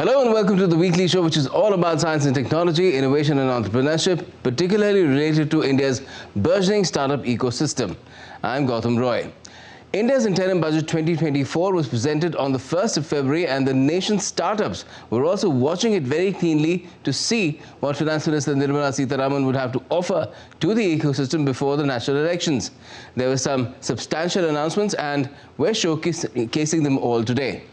Hello and welcome to the weekly show, which is all about science and technology, innovation and entrepreneurship, particularly related to India's burgeoning startup ecosystem. I'm Gautam Roy. India's interim budget 2024 was presented on the 1st of February, and the nation's startups were also watching it very keenly to see what Finance Minister Nirmala Sitharaman would have to offer to the ecosystem before the national elections. There were some substantial announcements, and we're showcasing them all today.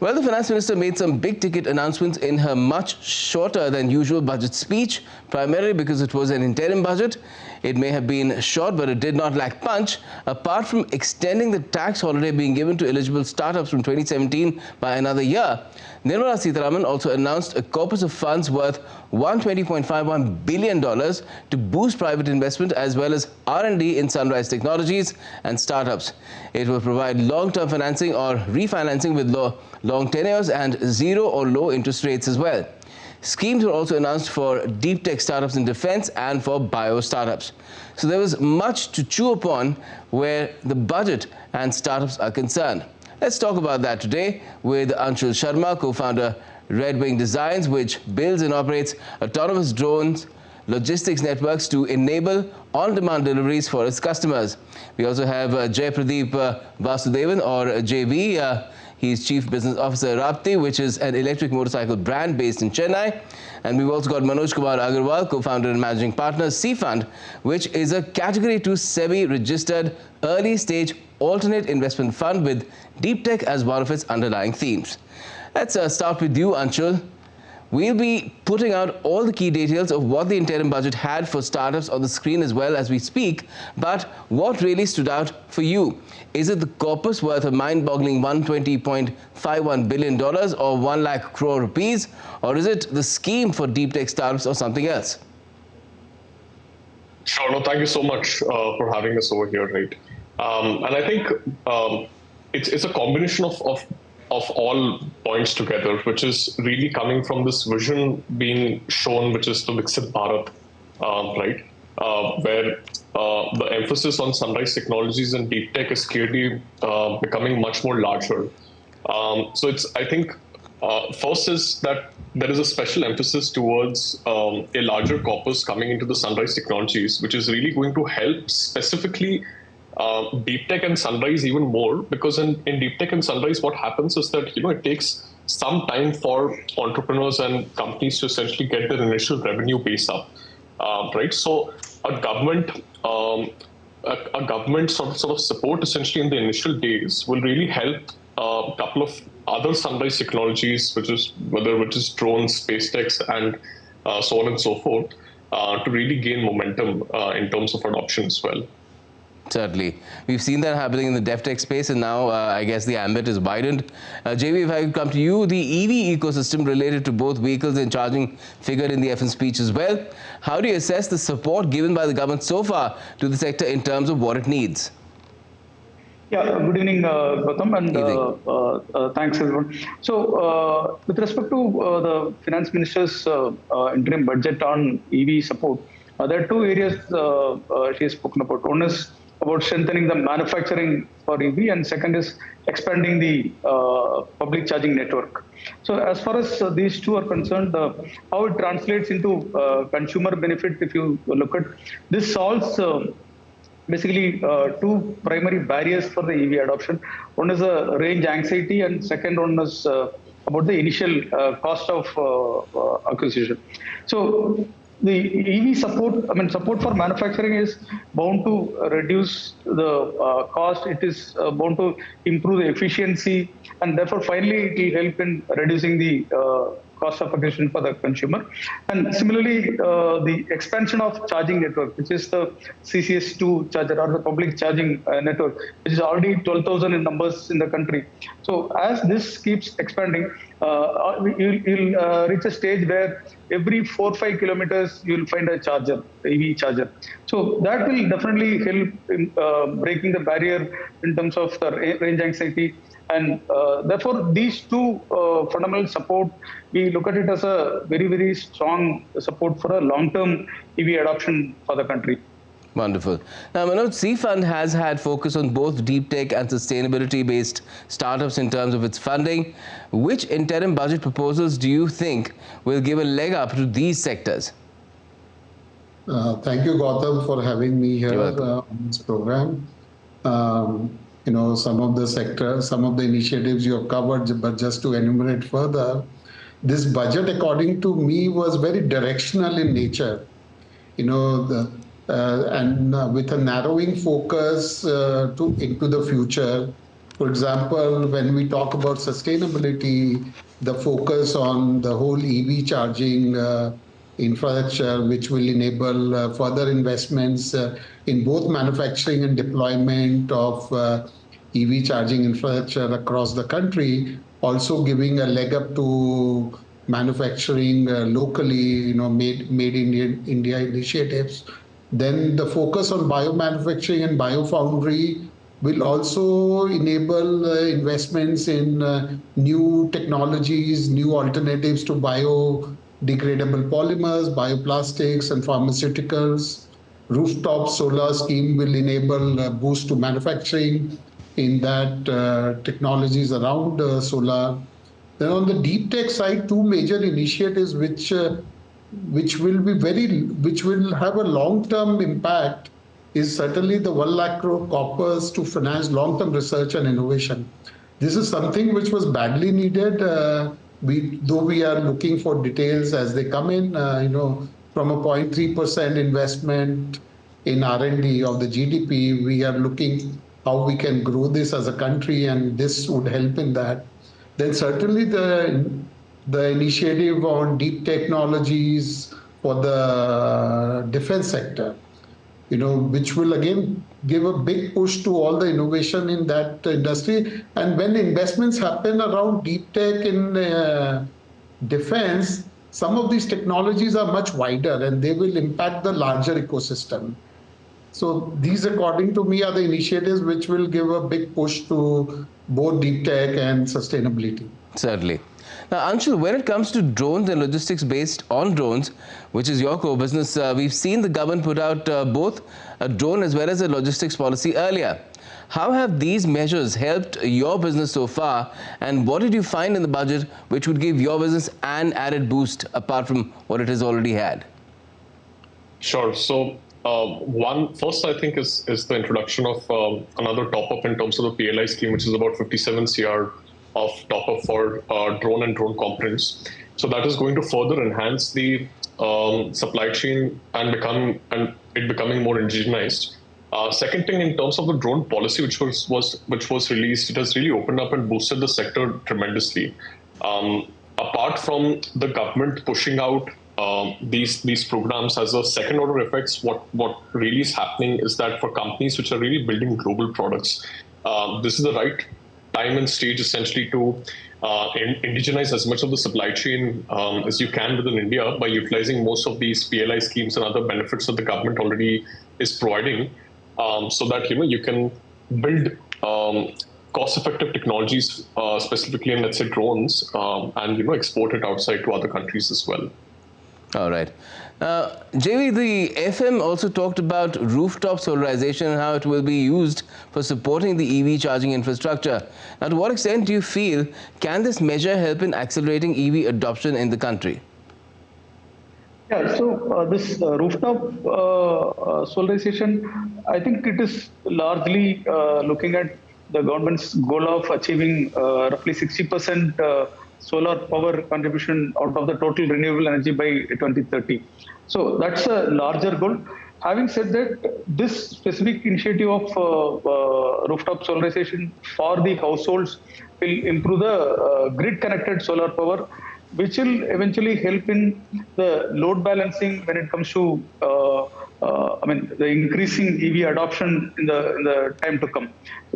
Well, the Finance Minister made some big-ticket announcements in her much shorter than usual budget speech, primarily because it was an interim budget. It may have been short, but it did not lack punch. Apart from extending the tax holiday being given to eligible startups from 2017 by another year, Nirmala Sitharaman also announced a corpus of funds worth $120.51 billion to boost private investment as well as R&D in sunrise technologies and startups. It will provide long-term financing or refinancing with long tenures and zero or low interest rates as well. Schemes were also announced for deep tech startups in defense and for bio startups. So there was much to chew upon where the budget and startups are concerned. Let's talk about that today with Anshul Sharma, co-founder Red Wing Designs, which builds and operates autonomous drones logistics networks to enable on-demand deliveries for its customers. We also have Jay Pradeep Vasudevan, or JV. He's Chief Business Officer Rapti, which is an electric motorcycle brand based in Chennai. And we've also got Manoj Kumar Agarwal, co-founder and managing partner, C Fund, which is a Category 2 SEBI-registered early-stage alternate investment fund with deep tech as one of its underlying themes. Let's start with you, Anshul. We'll be putting out all the key details of what the interim budget had for startups on the screen as well as we speak. But what really stood out for you? Is it the corpus worth a mind-boggling $120.51 billion or 1 lakh crore rupees? Or is it the scheme for deep tech startups or something else? Sure. No, thank you so much for having us over here, right? And I think it's a combination of all points together, which is really coming from this vision being shown, which is the Viksit Bharat, right? Where the emphasis on sunrise technologies and deep tech is clearly becoming much more larger. So I think, first is that there is a special emphasis towards a larger corpus coming into the sunrise technologies, which is really going to help specifically deep tech and sunrise even more, because in deep tech and sunrise, what happens is that it takes some time for entrepreneurs and companies to essentially get their initial revenue base up, right? So a government sort of support essentially in the initial days will really help a couple of other sunrise technologies, which is drones, space techs, and so on and so forth, to really gain momentum in terms of adoption as well. Certainly. We've seen that happening in the DevTech space, and now I guess the ambit is widened. JV, if I could come to you, the EV ecosystem related to both vehicles and charging figured in the FN speech as well. How do you assess the support given by the government so far to the sector in terms of what it needs? Yeah, good evening, Gautam, and thanks everyone. So, with respect to the Finance Minister's interim budget on EV support, there are two areas she has spoken about. One is about strengthening the manufacturing for EV, and second is expanding the public charging network. So as far as these two are concerned, how it translates into consumer benefit, if you look at this, solves basically two primary barriers for the EV adoption. One is range anxiety, and second one is about the initial cost of acquisition. So the EV support for manufacturing is bound to reduce the cost. It is bound to improve the efficiency, and therefore finally it will help in reducing the cost of acquisition for the consumer. And similarly, the expansion of charging network, which is the CCS2 charger or the public charging network, which is already 12,000 in numbers in the country. So as this keeps expanding, you'll reach a stage where every 4 or 5 kilometers you'll find a charger, EV charger. So that will definitely help in breaking the barrier in terms of the range anxiety And therefore, these two fundamental support, we look at it as a very, very strong support for a long-term EV adoption for the country. Wonderful. Now, Manoj, C Fund has had focus on both deep tech and sustainability-based startups in terms of its funding. Which interim budget proposals do you think will give a leg up to these sectors? Thank you, Gautam, for having me here on this program. Some of the sectors, some of the initiatives you have covered, but just to enumerate further, this budget, according to me, was very directional in nature. With a narrowing focus into the future. For example, when we talk about sustainability, the focus on the whole EV charging infrastructure, which will enable further investments in both manufacturing and deployment of EV charging infrastructure across the country, also giving a leg up to manufacturing locally, made in India initiatives. Then the focus on biomanufacturing and biofoundry will also enable investments in new technologies, new alternatives to biodegradable polymers, bioplastics, and pharmaceuticals. Rooftop solar scheme will enable a boost to manufacturing in that technologies around solar. Then on the deep tech side, two major initiatives which will have a long-term impact is certainly the 1 lakh crore corpus to finance long-term research and innovation. This is something which was badly needed. Though we are looking for details as they come in, from a 0.3% investment in R&D of the GDP, we are looking how we can grow this as a country, and this would help in that. Then certainly the initiative on deep technologies for the defense sector, which will again give a big push to all the innovation in that industry. And when investments happen around deep tech in defense, some of these technologies are much wider and they will impact the larger ecosystem. So these, according to me, are the initiatives which will give a big push to both deep tech and sustainability. Certainly. Now, Anshul, when it comes to drones and logistics based on drones, which is your core business, we've seen the government put out both a drone as well as a logistics policy earlier. How have these measures helped your business so far, and what did you find in the budget which would give your business an added boost apart from what it has already had? Sure. So first, I think, is the introduction of another top-up in terms of the PLI scheme, which is about 57 CR of top-up for drone and drone components. So that is going to further enhance the supply chain and becoming more indigenized. Second thing, in terms of the drone policy, which was released, it has really opened up and boosted the sector tremendously. Apart from the government pushing out these programs as a second order effects, what really is happening is that for companies which are really building global products, this is the right time and stage essentially to indigenize as much of the supply chain as you can within India by utilizing most of these PLI schemes and other benefits that the government already is providing, so that you can build cost-effective technologies, specifically in, let's say, drones, and export it outside to other countries as well. All right. JV, the FM also talked about rooftop solarization and how it will be used for supporting the EV charging infrastructure. Now, to what extent do you feel can this measure help in accelerating EV adoption in the country? Yeah, so this rooftop solarization, I think it is largely looking at the government's goal of achieving roughly 60% solar power contribution out of the total renewable energy by 2030. So that's a larger goal. Having said that, this specific initiative of rooftop solarization for the households will improve the grid-connected solar power, which will eventually help in the load balancing when it comes to the increasing EV adoption in the time to come.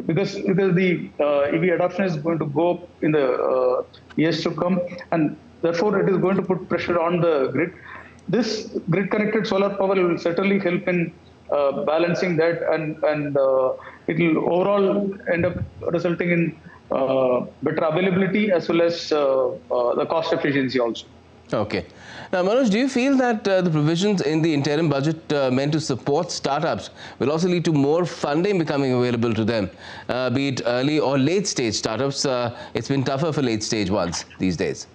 Because the EV adoption is going to go up in the years to come, and therefore it is going to put pressure on the grid. This grid-connected solar power will certainly help in balancing that, and it will overall end up resulting in better availability as well as the cost efficiency also. Okay. Now, Manoj, do you feel that the provisions in the interim budget meant to support startups will also lead to more funding becoming available to them, be it early or late stage startups? It's been tougher for late stage ones these days.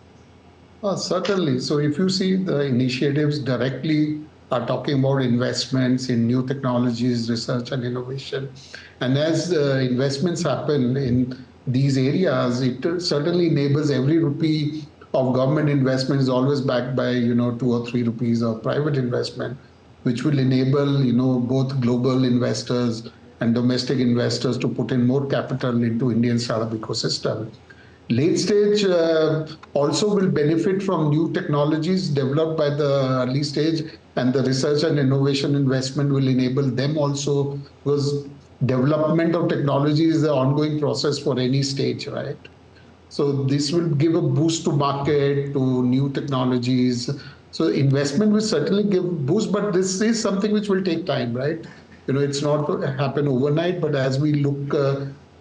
Certainly. So if you see the initiatives directly are talking about investments in new technologies, research and innovation. And as investments happen in these areas, it certainly enables every rupee of government investment is always backed by, 2 or 3 rupees of private investment, which will enable, both global investors and domestic investors to put in more capital into Indian startup ecosystem. Late stage also will benefit from new technologies developed by the early stage, and the research and innovation investment will enable them also, because development of technology is the ongoing process for any stage, right? So this will give a boost to market, to new technologies. So investment will certainly give boost, but this is something which will take time, right? It's not going to happen overnight, but as we look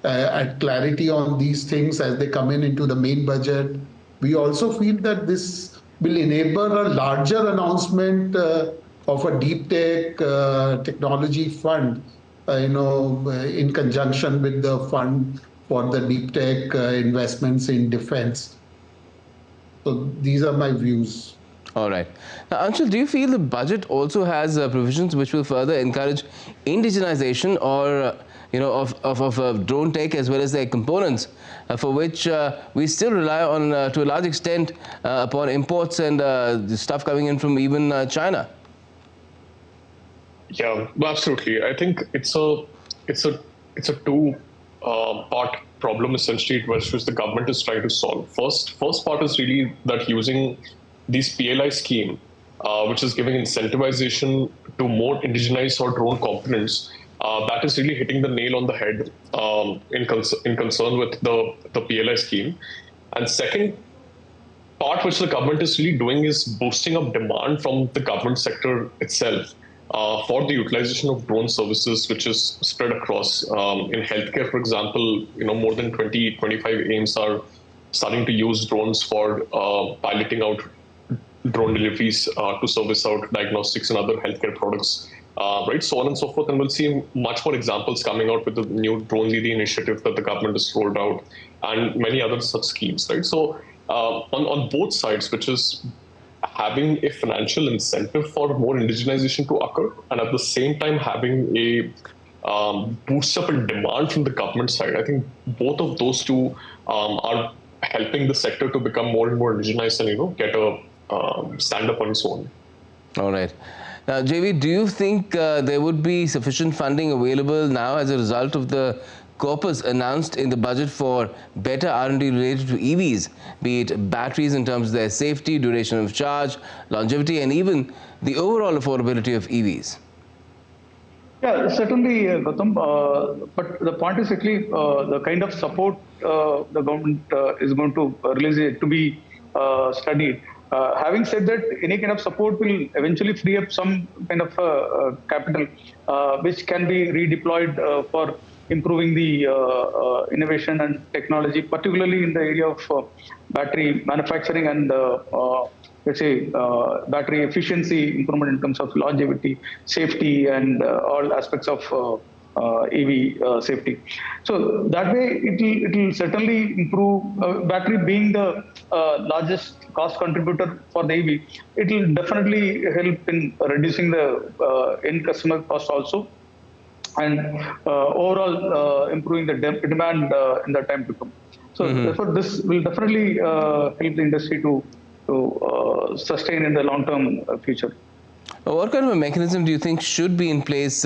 at clarity on these things as they come into the main budget, we also feel that this will enable a larger announcement of a deep tech technology fund, in conjunction with the fund for the deep tech investments in defense. So these are my views. All right. Now, Anshul, do you feel the budget also has provisions which will further encourage indigenization or of drone tech as well as their components, for which we still rely on, to a large extent, upon imports and the stuff coming in from even China? Yeah, absolutely. I think it's a two-part problem essentially, which the government is trying to solve. First part is really that using this PLI scheme, which is giving incentivization to more indigenized or drone components. That is really hitting the nail on the head in concern with the PLI scheme. And second part, which the government is really doing, is boosting up demand from the government sector itself for the utilization of drone services, which is spread across. In healthcare, for example, more than 25 AIIMS are starting to use drones for piloting out drone deliveries to service out diagnostics and other healthcare products. Right, so on and so forth, and we'll see much more examples coming out with the new Drone Didi initiative that the government has rolled out, and many other such schemes. Right, so on both sides, which is having a financial incentive for more indigenization to occur, and at the same time having a boost up in demand from the government side. I think both of those two are helping the sector to become more and more indigenized and get a stand up on its own. All right. Now, JV, do you think there would be sufficient funding available now as a result of the corpus announced in the budget for better R&D related to EVs, be it batteries in terms of their safety, duration of charge, longevity, and even the overall affordability of EVs? Yeah, certainly, Gautam. But the point is actually the kind of support the government is going to release it to be studied. Having said that, any kind of support will eventually free up some kind of capital, which can be redeployed for improving the innovation and technology, particularly in the area of battery manufacturing and let's say battery efficiency improvement in terms of longevity, safety, and all aspects of EV safety. So that way, it will certainly improve. Battery being the largest cost contributor for the EV, it will definitely help in reducing the end customer cost also, and overall improving the demand in the time to come. So therefore, this will definitely help the industry to sustain in the long-term future. What kind of a mechanism do you think should be in place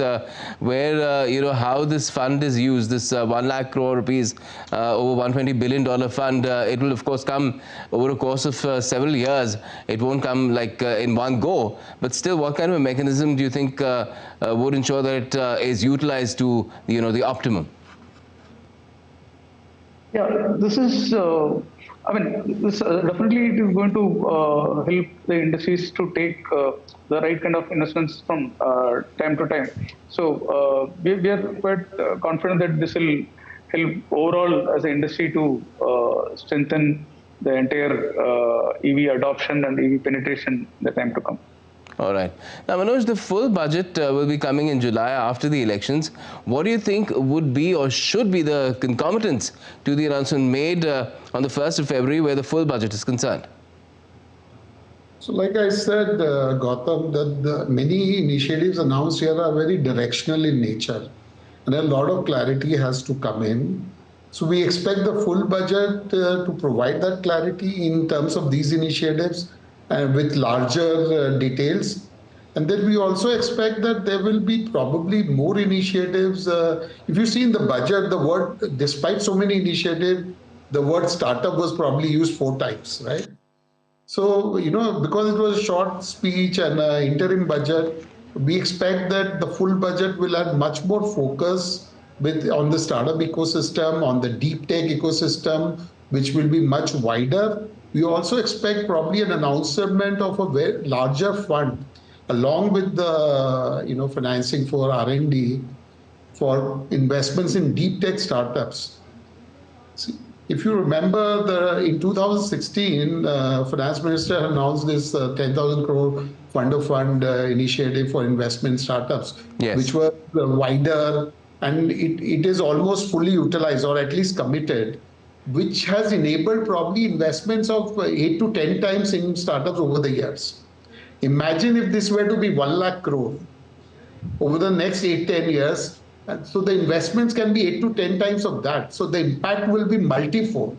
where, how this fund is used, this 1 lakh crore rupees, over $120 billion fund? It will, of course, come over a course of several years. It won't come like in one go. But still, what kind of a mechanism do you think would ensure that it is utilized to, the optimum? Yeah, this is, this definitely it is going to help the industries to take the right kind of investments from time to time. So we are quite confident that this will help overall as an industry to strengthen the entire EV adoption and EV penetration in the time to come. All right. Now, Manoj, the full budget will be coming in July after the elections. What do you think would be or should be the concomitants to the announcement made on the 1st of February where the full budget is concerned? So like I said, Gautam, that the many initiatives announced here are very directional in nature, and a lot of clarity has to come in. So we expect the full budget to provide that clarity in terms of these initiatives with larger details. And then we also expect that there will be probably more initiatives. If you see in the budget, the word, despite so many initiatives, the word startup was probably used 4 times, right? So, because it was a short speech and an interim budget, we expect that the full budget will have much more focus on the startup ecosystem, on the deep tech ecosystem, which will be much wider. We also expect probably an announcement of a very larger fund, along with the financing for R&D, for investments in deep tech startups. See, if you remember, in 2016, Finance Minister announced this 10,000 crore fund of fund initiative for investment startups, yes, which was wider, and it is almost fully utilized or at least committed, which has enabled probably investments of 8 to 10 times in startups over the years. Imagine if this were to be 1 lakh crore over the next 8-10 years. So the investments can be 8 to 10 times of that. So the impact will be multifold.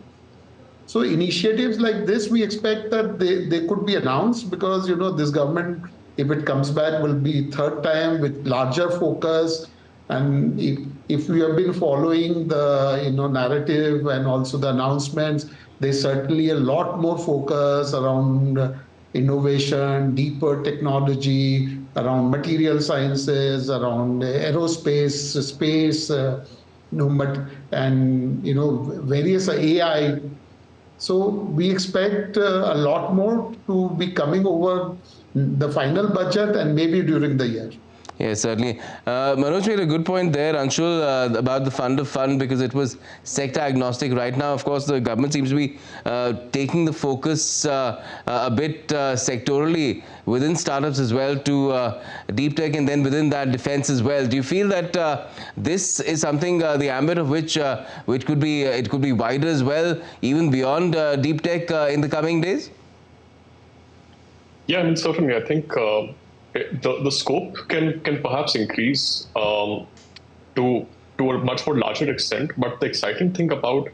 So initiatives like this, we expect that they could be announced because, this government, if it comes back, will be 3rd time with larger focus. And if we have been following the narrative and also the announcements, there's certainly a lot more focus around innovation, deeper technology, around material sciences, around aerospace, space, and various AI. So we expect a lot more to be coming over the final budget and maybe during the year. Yes, certainly. Manoj made a good point there, Anshul, about the fund of fund, because it was sector agnostic. Right now, of course, the government seems to be taking the focus a bit sectorally within startups as well to deep tech, and then within that defense as well. Do you feel that this is something, the ambit of which could be wider as well, even beyond deep tech in the coming days? Yeah, I mean, certainly. I think the scope can perhaps increase to a much more larger extent. But the exciting thing about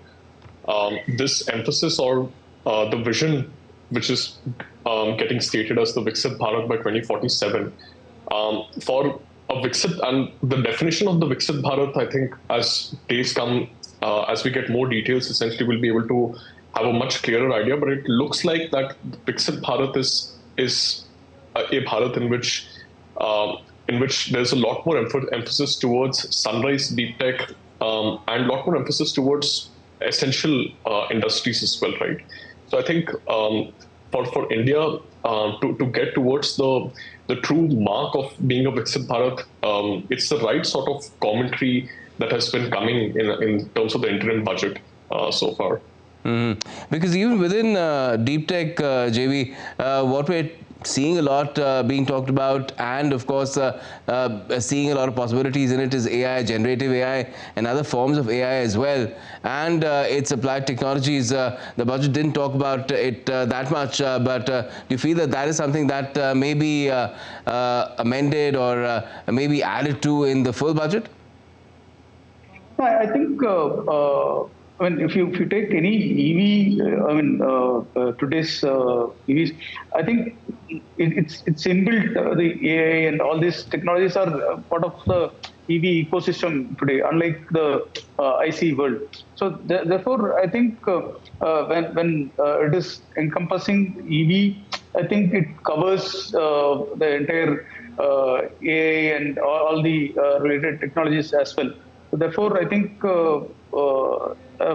this emphasis or the vision, which is getting stated as the Viksit Bharat by 2047, for a Viksit, and the definition of the Viksit Bharat, I think, as days come, as we get more details, essentially we'll be able to have a much clearer idea. But it looks like that Viksit Bharat is a Bharat in which there's a lot more emphasis towards sunrise deep tech and a lot more emphasis towards essential industries as well, right? So I think for India to get towards the true mark of being a Viksit Bharat, it's the right sort of commentary that has been coming in terms of the interim budget so far. Because even within deep tech, JV, what we're seeing a lot being talked about, and of course seeing a lot of possibilities in it, is AI, generative AI, and other forms of AI as well, and its applied technologies. The budget didn't talk about it that much, but do you feel that that is something that may be amended or maybe added to in the full budget? I think if you take any EV, today's EVs, I think it's inbuilt. The AI and all these technologies are part of the EV ecosystem today, unlike the IC world. So therefore, I think when it is encompassing EV, I think it covers the entire AI and all the related technologies as well. So therefore, I think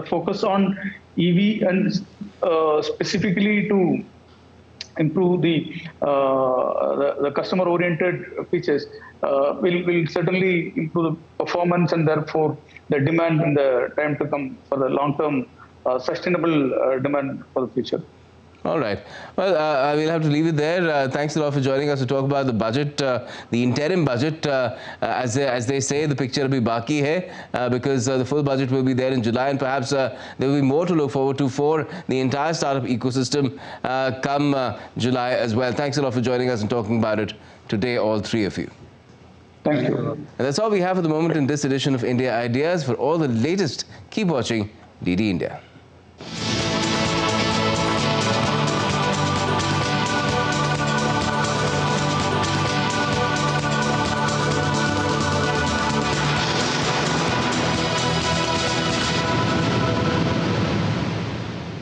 focus on EV and specifically to improve the the customer-oriented features will certainly improve the performance and therefore the demand in the time to come for the long-term sustainable demand for the future. All right. Well, I will have to leave it there. Thanks a lot for joining us to talk about the budget, the interim budget. As they say, the picture will be baki hai, because the full budget will be there in July, and perhaps there will be more to look forward to for the entire startup ecosystem come July as well. Thanks a lot for joining us and talking about it today, all three of you. Thank you. And that's all we have for the moment in this edition of India Ideas. For all the latest, keep watching DD India.